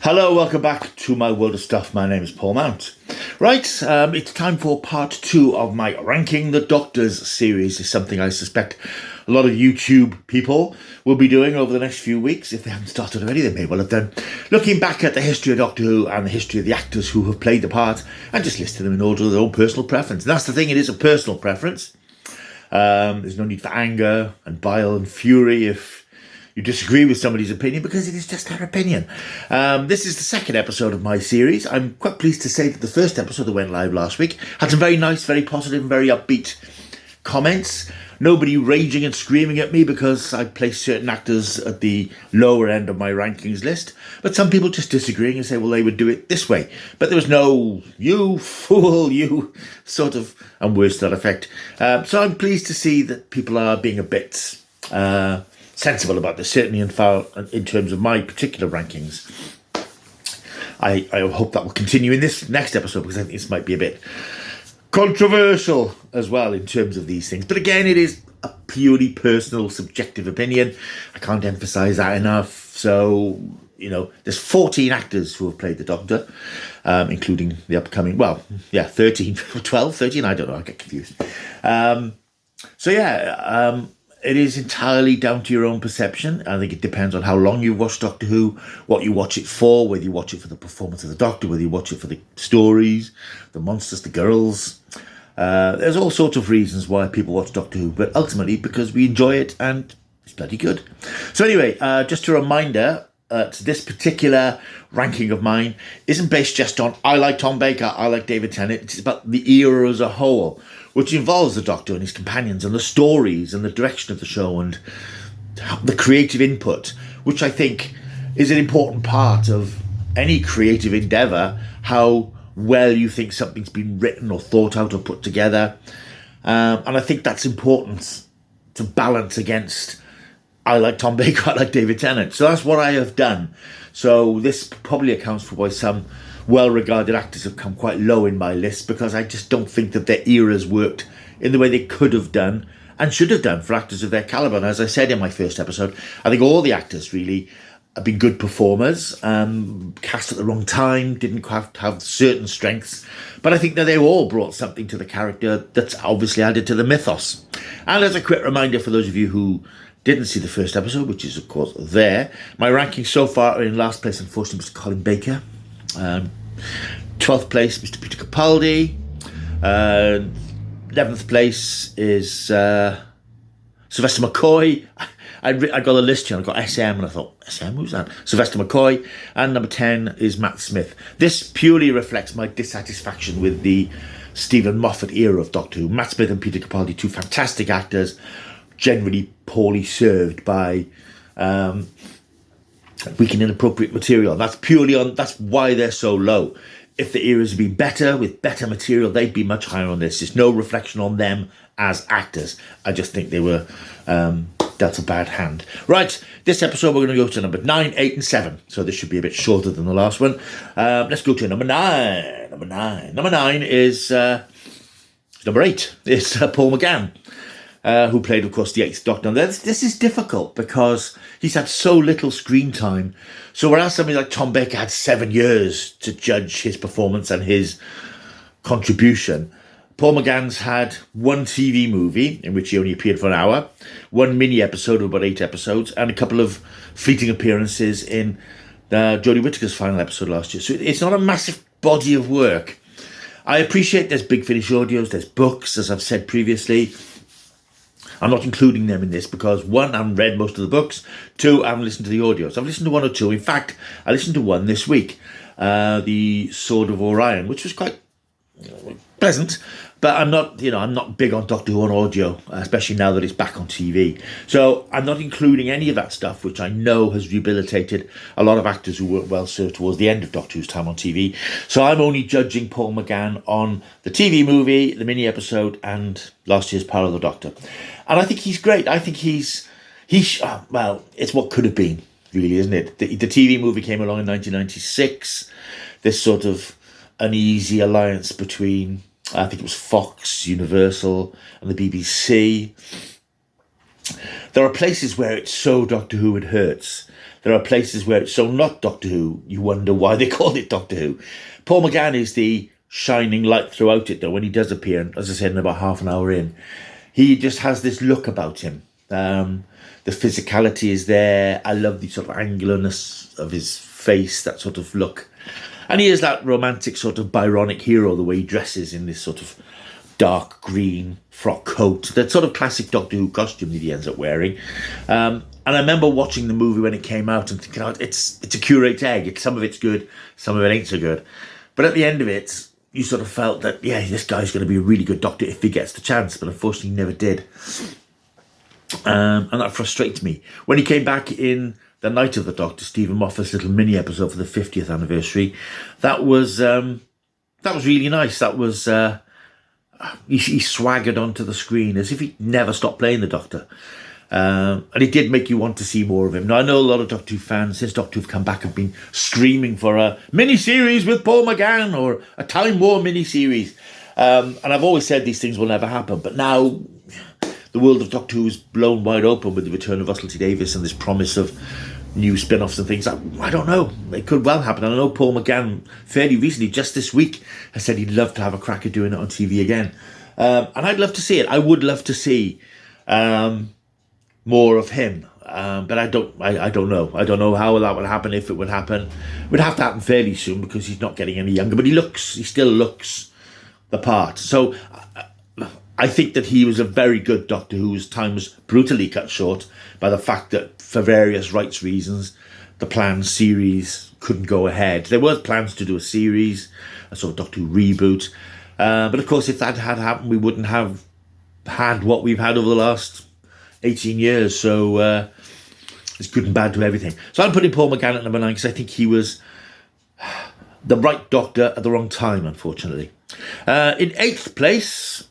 Hello, welcome back to my world of stuff. My name is Paul Mount. Right, it's time for part 2 of my Ranking the Doctors series. It's something I suspect a lot of YouTube people will be doing over the next few weeks. If they haven't started already, they may well have done. Looking back at the history of Doctor Who and the history of the actors who have played the part and just listing them in order of their own personal preference. And that's the thing, it is a personal preference. There's no need for anger and bile and fury if you disagree with somebody's opinion, because it is just their opinion. This is the second episode of my series. I'm quite pleased to say that the first episode that went live last week had some very nice, very positive and very upbeat comments. Nobody raging and screaming at me because I placed certain actors at the lower end of my rankings list. But some people just disagreeing and say, well, they would do it this way. But there was no, you fool, you sort of, and words to that effect. So I'm pleased to see that people are being a bit sensible about this, certainly in terms of my particular rankings. I hope that will continue in this next episode, because I think this might be a bit controversial as well in terms of these things. But again, it is a purely personal, subjective opinion. I can't emphasise that enough. So, you know, there's 14 actors who have played the Doctor, including the upcoming, 13, 12, 13, I don't know, I get confused. It is entirely down to your own perception. I think it depends on how long you've watched Doctor Who, what you watch it for, whether you watch it for the performance of the Doctor, whether you watch it for the stories, the monsters, the girls. There's all sorts of reasons why people watch Doctor Who, but ultimately because we enjoy it and it's bloody good. So anyway, just a reminder, this particular ranking of mine isn't based just on I like Tom Baker, I like David Tennant. It's about the era as a whole, which involves the Doctor and his companions and the stories and the direction of the show and the creative input, which I think is an important part of any creative endeavour, how well you think something's been written or thought out or put together. And I think that's important to balance against I like Tom Baker, I like David Tennant. So that's what I have done. So this probably accounts for why some well-regarded actors have come quite low in my list, because I just don't think that their eras worked in the way they could have done and should have done for actors of their calibre. And as I said in my first episode, I think all the actors really have been good performers, cast at the wrong time, didn't have certain strengths, but I think that they all brought something to the character that's obviously added to the mythos. And as a quick reminder for those of you who didn't see the first episode, which is of course there, my rankings so far are in last place, unfortunately, Mr. Colin Baker. 12th place, Mr. Peter Capaldi. 11th place is Sylvester McCoy. I got the list here, I got SM, and I thought, SM, who's that? Sylvester McCoy. And number 10 is Matt Smith. This purely reflects my dissatisfaction with the Stephen Moffat era of Doctor Who. Matt Smith and Peter Capaldi, two fantastic actors, generally poorly served by weak and inappropriate material. That's why they're so low. If the eras had been better, with better material, they'd be much higher on this. There's no reflection on them as actors. I just think they were dealt a bad hand. Right, this episode we're going to go to number 9, 8 and 7. So this should be a bit shorter than the last one. Let's go to number 9. Number 9 is number 8. It's Paul Mcan. Who played, of course, the 8th Doctor. Now, this is difficult because he's had so little screen time. So whereas somebody like Tom Baker had 7 years to judge his performance and his contribution, Paul Mcan's had one TV movie in which he only appeared for an hour, one mini episode of about 8 episodes, and a couple of fleeting appearances in Jod Whitaker's final episode last year. So it's not a massive body of work. I appreciate there's Big Finish audios, there's books, as I've said previously. I'm not including them in this because, one, I haven't read most of the books. Two, I haven't listened to the audios. I've listened to one or two. In fact, I listened to one this week, The Sword of Orion, which was quite pleasant. But I'm not big on Doctor Who on audio, especially now that it's back on TV. So I'm not including any of that stuff, which I know has rehabilitated a lot of actors who worked well served towards the end of Doctor Who's time on TV. So I'm only judging Paul Mcan on the TV movie, the mini episode, and last year's Power of the Doctor. And I think he's great. I think he's it's what could have been, really, isn't it? The TV movie came along in 1996. This sort of uneasy alliance between, I think it was Fox, Universal, and the BBC. There are places where it's so Doctor Who it hurts. There are places where it's so not Doctor Who, you wonder why they called it Doctor Who. Paul McGann is the shining light throughout it, though, when he does appear, and as I said, in about half an hour in, he just has this look about him. The physicality is there. I love the sort of angularness of his face, that sort of look. And he is that romantic sort of Byronic hero, the way he dresses in this sort of dark green frock coat, that sort of classic Doctor Who costume that he ends up wearing. And I remember watching the movie when it came out and thinking, oh, it's a curate's egg. Some of it's good, some of it ain't so good. But at the end of it, you sort of felt that, yeah, this guy's going to be a really good Doctor if he gets the chance. But unfortunately, he never did. And that frustrates me. When he came back in The Night of the Doctor, Stephen Moffat's little mini episode for the 50th anniversary, that was really nice. That was... He swaggered onto the screen as if he never stopped playing the Doctor. And it did make you want to see more of him. Now, I know a lot of Doctor Who fans, since Doctor Who've come back, have been screaming for a mini-series with Paul McGann or a Time War mini-series. And I've always said these things will never happen. But now the world of Doctor Who is blown wide open with the return of Russell T Davies and this promise of new spin-offs and things. I don't know. It could well happen. And I know Paul McGann fairly recently, just this week, has said he'd love to have a crack at doing it on TV again. And I'd love to see it. I would love to see more of him. But I don't know. I don't know how that would happen, if it would happen. It would have to happen fairly soon because he's not getting any younger. But he still looks the part. So I think that he was a very good Doctor whose time was brutally cut short by the fact that, for various rights reasons, the planned series couldn't go ahead. There were plans to do a series, a sort of Doctor Who reboot. But of course, if that had happened, we wouldn't have had what we've had over the last 18 years. So it's good and bad to everything. So I'm putting Paul McGann at number 9 because I think he was the right Doctor at the wrong time, unfortunately. In 8th place,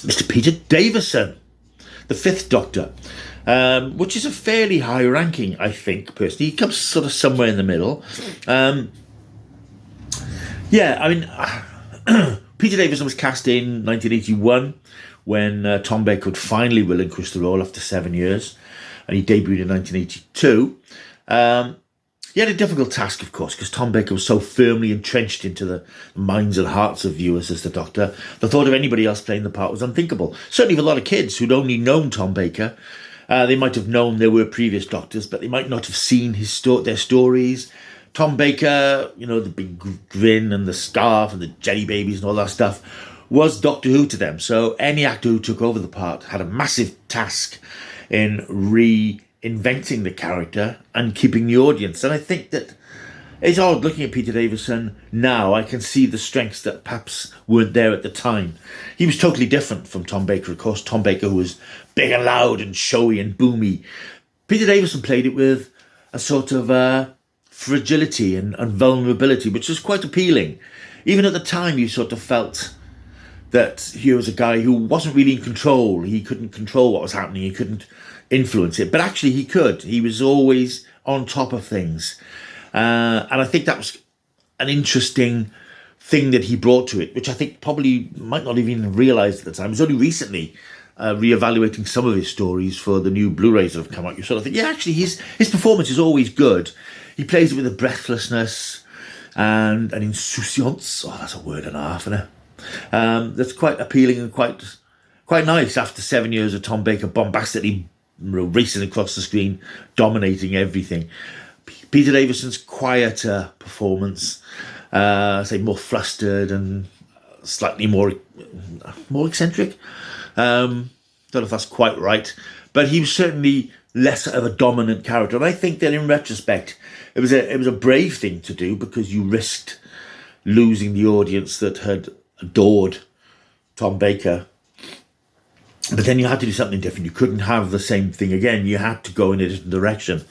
Mr. Peter Davison, the 5th Doctor, which is a fairly high ranking, I think, personally. He comes sort of somewhere in the middle. Peter Davison was cast in 1981 when Tom Baker would finally relinquish the role after 7 years, and he debuted in 1982. He had a difficult task, of course, because Tom Baker was so firmly entrenched into the minds and hearts of viewers as the Doctor. The thought of anybody else playing the part was unthinkable. Certainly for a lot of kids who'd only known Tom Baker. They might have known there were previous Doctors, but they might not have seen their stories. Tom Baker, the big grin and the scarf and the jelly babies and all that stuff, was Doctor Who to them. So any actor who took over the part had a massive task in reinventing the character and keeping the audience. And I think that it's odd looking at Peter Davison now. I can see the strengths that perhaps weren't there at the time. He was totally different from Tom Baker, of course. Tom Baker, who was big and loud and showy and boomy. Peter Davison played it with a sort of fragility and vulnerability, which was quite appealing. Even at the time, you sort of felt that he was a guy who wasn't really in control. He couldn't control what was happening. He couldn't influence it. But actually, he could. He was always on top of things. And I think that was an interesting thing that he brought to it, which I think probably might not even realise at the time. It was only recently reevaluating some of his stories for the new Blu-rays that have come out. You sort of think, yeah, actually, his performance is always good. He plays it with a breathlessness and an insouciance. Oh, that's a word and a half, isn't it? That's quite appealing and quite nice after 7 years of Tom Baker bombastically racing across the screen, dominating everything. Peter Davison's quieter performance, more flustered and slightly more eccentric. Don't know if that's quite right, but he was certainly less of a dominant character. And I think that in retrospect, it was a brave thing to do because you risked losing the audience that had adored Tom Baker. But then you had to do something different. You couldn't have the same thing again. You had to go in a different direction.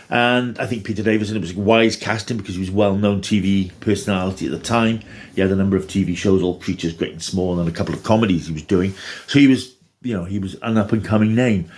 And I think Peter Davison, it was a wise casting because he was a well-known TV personality at the time. He had a number of TV shows, All Creatures Great and Small, and a couple of comedies he was doing. So he was an up-and-coming name.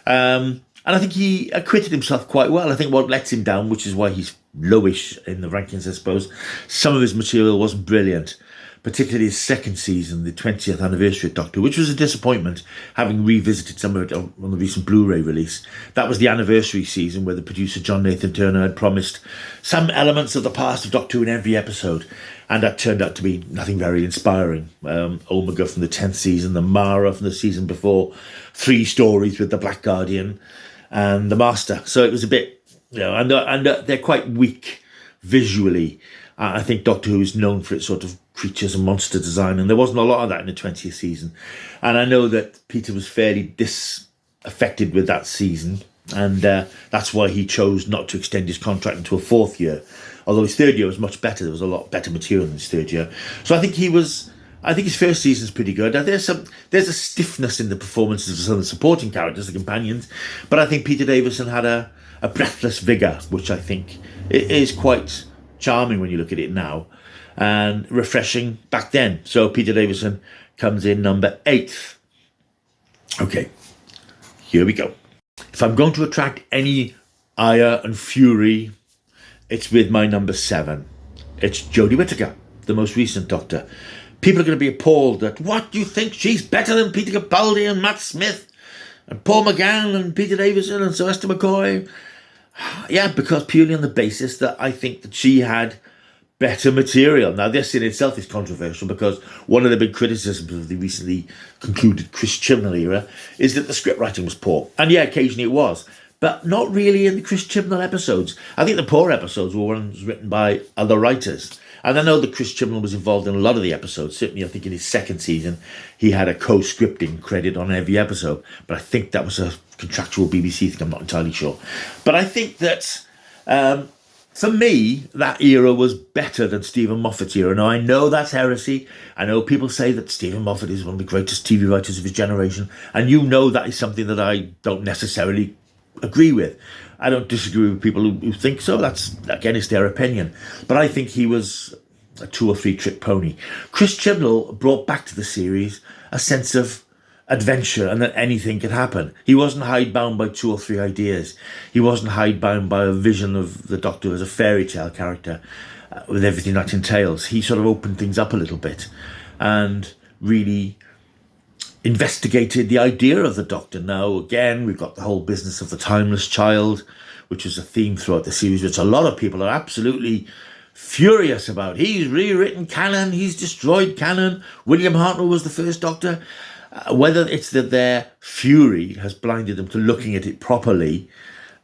And I think he acquitted himself quite well. I think what lets him down, which is why he's lowish in the rankings, I suppose, some of his material wasn't brilliant. particularly his second season, the 20th anniversary of Doctor Who, which was a disappointment, having revisited some of it on the recent Blu-ray release. That was the anniversary season where the producer John Nathan Turner had promised some elements of the past of Doctor Who in every episode, and that turned out to be nothing very inspiring. Omega from the 10th season, the Mara from the season before, 3 stories with the Black Guardian and the Master. So it was a bit, and they're quite weak visually. I think Doctor Who is known for its sort of creatures and monster design, and there wasn't a lot of that in the 20th season. And I know that Peter was fairly disaffected with that season, and that's why he chose not to extend his contract into a 4th year. Although his 3rd year was much better, there was a lot better material in his 3rd year. So I think his first season's pretty good. Now, there's a stiffness in the performances of some of the supporting characters, the companions, but I think Peter Davison had a breathless vigour, which I think is quite charming when you look at it now, and refreshing back then. So Peter Davison comes in number 8. Okay, here we go. If I'm going to attract any ire and fury, it's with my number 7. It's Jodie Whittaker, the most recent Doctor. People are going to be appalled that, what, do you think she's better than Peter Capaldi and Matt Smith and Paul McGann and Peter Davison and Sylvester McCoy? Yeah, because purely on the basis that I think that she had better material. Now, this in itself is controversial because one of the big criticisms of the recently concluded Chris Chibnall era is that the script writing was poor. And yeah, occasionally it was, but not really in the Chris Chibnall episodes. I think the poor episodes were ones written by other writers. And I know that Chris Chibnall was involved in a lot of the episodes. Certainly, I think in his 2nd season, he had a co-scripting credit on every episode. But I think that was a contractual BBC thing. I'm not entirely sure. But I think that, for me, that era was better than Stephen Moffat's era. Now, I know that's heresy. I know people say that Stephen Moffat is one of the greatest TV writers of his generation. And you know that is something that I don't necessarily agree with. I don't disagree with people who think so. That's, again, it's their opinion. But I think he was a 2 or 3 trick pony. Chris Chibnall brought back to the series a sense of adventure and that anything could happen. He wasn't hidebound by 2 or 3 ideas. He wasn't hidebound by a vision of the Doctor as a fairy tale character with everything that entails. He sort of opened things up a little bit and really investigated the idea of the Doctor. Now, again, we've got the whole business of the timeless child, which is a theme throughout the series, which a lot of people are absolutely furious about. He's rewritten canon. He's destroyed canon. William Hartnell was the first Doctor. Whether it's that their fury has blinded them to looking at it properly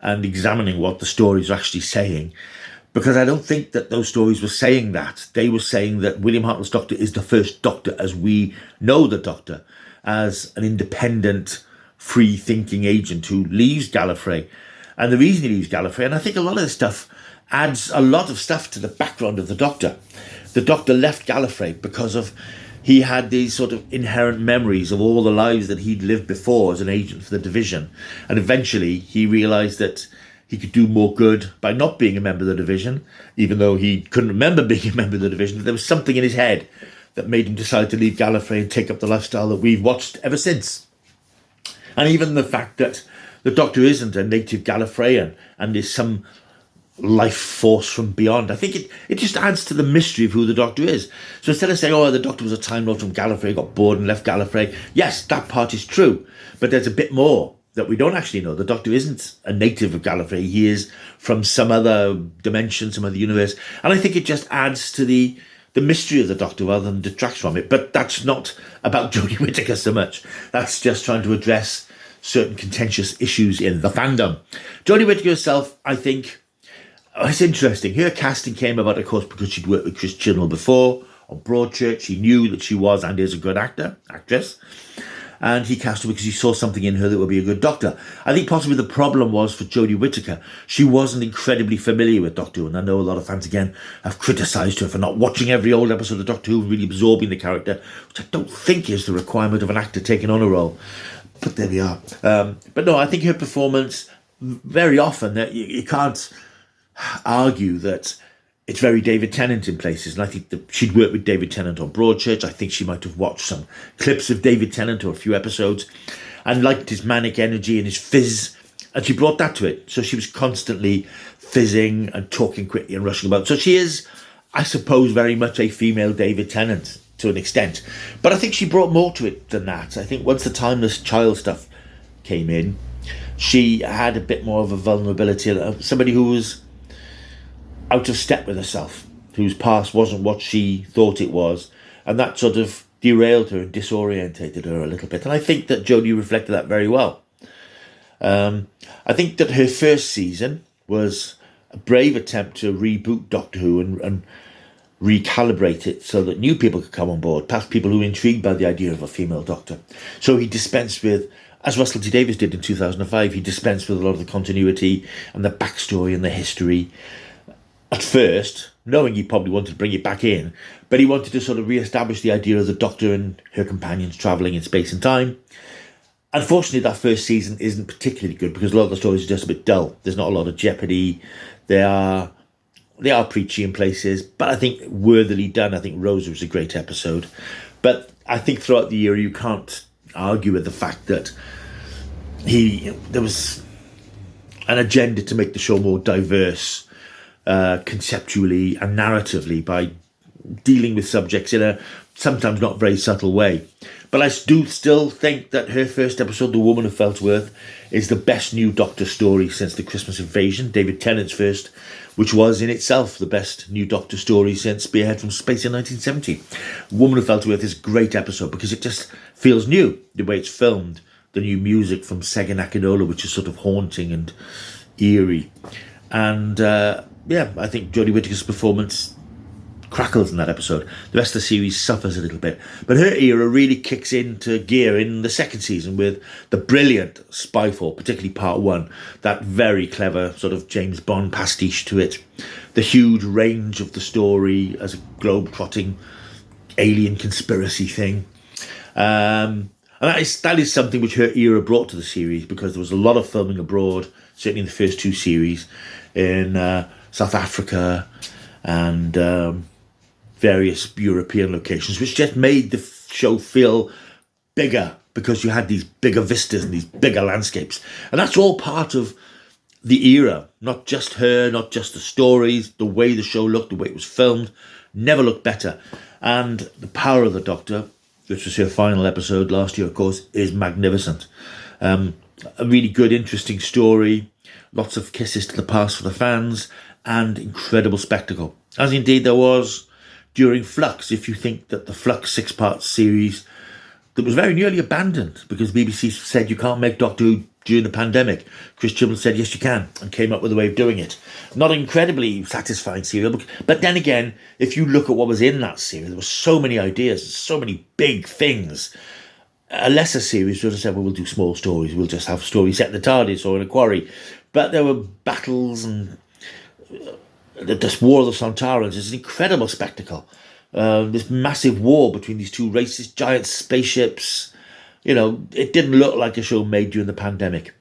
and examining what the stories are actually saying, because I don't think that those stories were saying that. They were saying that William Hartnell's Doctor is the first Doctor as we know the Doctor, as an independent, free-thinking agent who leaves Gallifrey. And the reason he leaves Gallifrey, and I think a lot of this stuff adds a lot of stuff to the background of the Doctor. The Doctor left Gallifrey because he had these sort of inherent memories of all the lives that he'd lived before as an agent for the division. And eventually he realised that he could do more good by not being a member of the division, even though he couldn't remember being a member of the division. But there was something in his head that made him decide to leave Gallifrey and take up the lifestyle that we've watched ever since. And even the fact that the Doctor isn't a native Gallifreyan and is some life force from beyond, I think it just adds to the mystery of who the Doctor is. So instead of saying, oh, the Doctor was a Time Lord from Gallifrey, got bored and left Gallifrey, yes, that part is true, but there's a bit more that we don't actually know. The Doctor isn't a native of Gallifrey. He is from some other dimension, some other universe. And I think it just adds to the mystery of the Doctor rather than detracts from it. But that's not about Jodie Whittaker so much. That's just trying to address certain contentious issues in the fandom. Jodie Whittaker herself, I think, it's interesting. Her casting came about, of course, because she'd worked with Chris Chibnall before on Broadchurch. He knew that she was and is a good actress. And he cast her because he saw something in her that would be a good Doctor. I think possibly the problem was for Jodie Whittaker, she wasn't incredibly familiar with Doctor Who, and I know a lot of fans, again, have criticised her for not watching every old episode of Doctor Who and really absorbing the character, which I don't think is the requirement of an actor taking on a role. But there we are. But no, I think her performance, very often, you can't argue that it's very David Tennant in places, and I think that she'd worked with David Tennant on Broadchurch. I think she might have watched some clips of David Tennant or a few episodes and liked his manic energy and his fizz, and she brought that to it. So she was constantly fizzing and talking quickly and rushing about. So she is, I suppose, very much a female David Tennant to an extent. But I think she brought more to it than that. I think once the Timeless Child stuff came in, she had a bit more of a vulnerability, somebody who was out of step with herself, whose past wasn't what she thought it was, and that sort of derailed her and disorientated her a little bit. And I think that Jodie reflected that very well. I think that her first season was a brave attempt to reboot Doctor Who and recalibrate it so that new people could come on board, perhaps people who were intrigued by the idea of a female Doctor. So he dispensed with, as Russell T Davies did in 2005, he dispensed with a lot of the continuity and the backstory and the history. At first, knowing he probably wanted to bring it back in, but he wanted to sort of re-establish the idea of the Doctor and her companions travelling in space and time. Unfortunately, that first season isn't particularly good because a lot of the stories are just a bit dull. There's not a lot of jeopardy. They are preachy in places, but I think worthily done. I think Rosa was a great episode. But I think throughout the year, you can't argue with the fact that there was an agenda to make the show more diverse, conceptually and narratively, by dealing with subjects in a sometimes not very subtle way. But I do still think that her first episode, The Woman of Fellsworth, is the best new Doctor story since The Christmas Invasion, David Tennant's first, which was in itself the best new Doctor story since Spearhead from Space in 1970. Woman of Fellsworth is a great episode because it just feels new, the way it's filmed, the new music from Sega Nakanola, which is sort of haunting and eerie. And I think Jodie Whittaker's performance crackles in that episode. The rest of the series suffers a little bit. But her era really kicks into gear in the second season with the brilliant Spyfall, particularly part one. That very clever sort of James Bond pastiche to it. The huge range of the story as a globe-trotting alien conspiracy thing. And that is something which her era brought to the series, because there was a lot of filming abroad, certainly in the first two series, in South Africa and various European locations, which just made the show feel bigger because you had these bigger vistas and these bigger landscapes. And that's all part of the era, not just her, not just the stories, the way the show looked, the way it was filmed, never looked better. And The Power of the Doctor, which was her final episode last year, of course, is magnificent. A really good, interesting story, lots of kisses to the past for the fans, and incredible spectacle. As indeed there was during Flux, if you think that the Flux six-part series that was very nearly abandoned because BBC said you can't make Doctor Who during the pandemic. Chris Chibnall said yes you can, and came up with a way of doing it. Not an incredibly satisfying serial, but then again, if you look at what was in that series, there were so many ideas, so many big things. A lesser series would have said, well, we'll do small stories, we'll just have stories set in the TARDIS or in a quarry. But there were battles and this War of the Sontarans is an incredible spectacle. This massive war between these two races, giant spaceships. You know, it didn't look like a show made during the pandemic.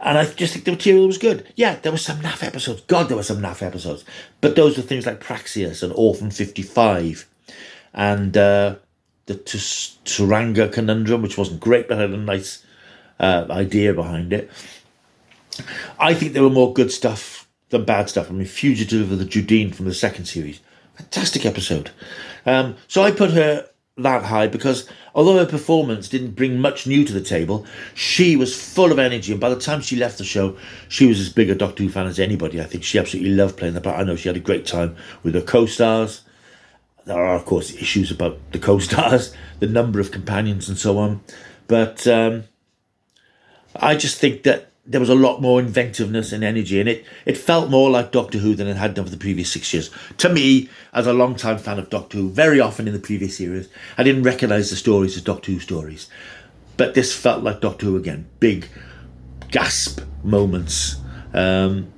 And I just think the material was good. Yeah, there were some naff episodes. God, there were some naff episodes. But those were things like Praxius and Orphan 55 and the Turanga Conundrum, which wasn't great, but had a nice idea behind it. I think there were more good stuff than bad stuff. I mean, Fugitive of the Judine from the second series. Fantastic episode. So I put her that high because although her performance didn't bring much new to the table, she was full of energy, and by the time she left the show, she was as big a Doctor Who fan as anybody. I think she absolutely loved playing the part. I know she had a great time with her co-stars. There are, of course, issues about the co-stars, the number of companions and so on. But I just think that there was a lot more inventiveness and energy, and it felt more like Doctor Who than it had done for the previous 6 years. To me, as a long-time fan of Doctor Who, very often in the previous series, I didn't recognise the stories as Doctor Who stories. But this felt like Doctor Who again. Big gasp moments. And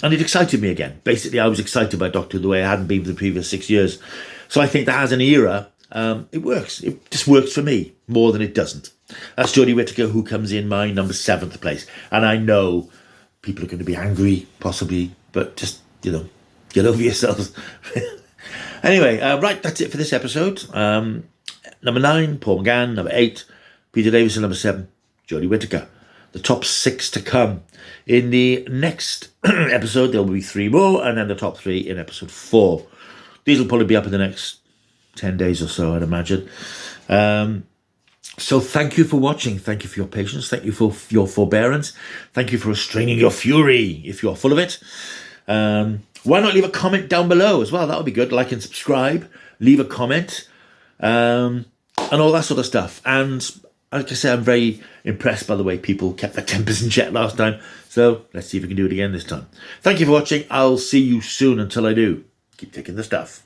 it excited me again. Basically, I was excited by Doctor Who the way I hadn't been for the previous 6 years. So I think that as an era, it works. It just works for me more than it doesn't. That's Jodie Whittaker, who comes in my number 7th place. And I know people are going to be angry, possibly, but just, get over yourselves. Anyway, right, that's it for this episode. Number 9, Paul McGann. Number 8, Peter Davison. Number 7, Jodie Whittaker. The top 6 to come. In the next episode, there will be 3 more, and then the top 3 in episode 4. These will probably be up in the next 10 days or so, I'd imagine. So thank you for watching. Thank you for your patience. Thank you for your forbearance. Thank you for restraining your fury if you're full of it. Why not leave a comment down below as well? That would be good. Like and subscribe. Leave a comment. And all that sort of stuff. And like I say, I'm very impressed by the way people kept their tempers in check last time. So let's see if we can do it again this time. Thank you for watching. I'll see you soon. Until I do, keep taking the stuff.